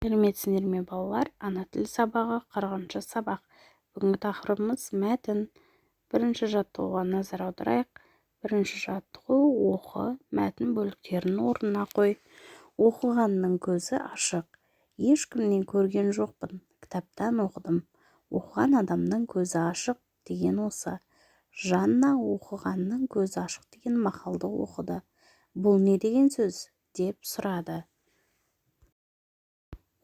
Сәлеметсіңдер ме балалар? Ана тіл сабағы 40-шы сабақ. Бүгінгі тақырыбымыз мәтін. Бірінші жаттығуға назар аударайық. Бірінші жаттығу оқы, мәтін бөліктерін орнына қой. Оқығанның көзі ашық. Ешкімнен көрген жоқпын, кітаптан оқыдым. Оқыған адамның көзі ашық деген осы. Жанна оқығанның көзі ашық деген мақалды оқыды. Бұл не деген сөз? Деп сұрады.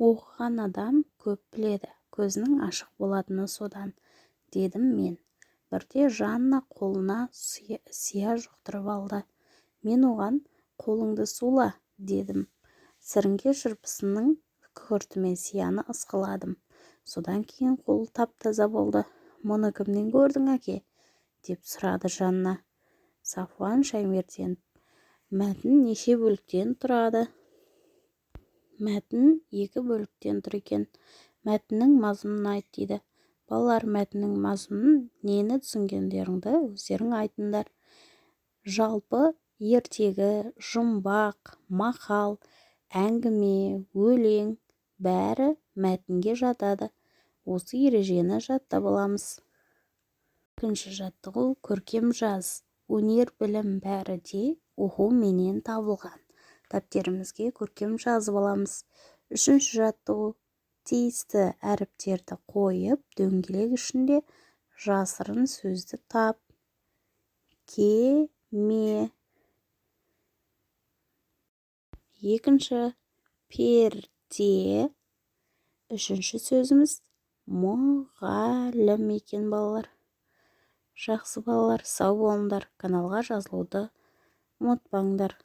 Оқыған адам көп біледі, көзінің ашық болатыны содан, дедім мен. Бірде Жанна қолына сия жұқтырып алды. Мен оған қолыңды сула, дедім. Сіріңке шырпысының күкіртімен сияны ысқыладым. Содан кейін қол тап-таза болды. Мұны кімнен көрдің, әке? Деп сұрады Жанна. Сафуан Шаймерден. Мәтін неше бөліктен тұрады? Мәтін 2 бөліктен тұр екен. Мәтіннің мазмұнын айт дейді. Балалар, мәтіннің мазмұнын нені түсінгендеріңді өздерің айтыңдар. Жалпы ертегі, жұмбақ, мақал, әңгіме, өлең бәрі мәтінге жатады. Осы ережені жаттап аламыз. Екінші жаттығу көркем жаз. Өнер, білім бәрі де оқу менен табылған. Дәптерімізге көркем жазып аламыз. Үшінші жаттығу тиісті әріптерді қойып, дөңгелек ішінде жасырын сөзді тап. Кеме. Екінші перде. Үшінші сөзіміз мұғалім екен балалар. Жақсы балалар, сау болыңдар. Каналға жазылуды ұмытпаңдар.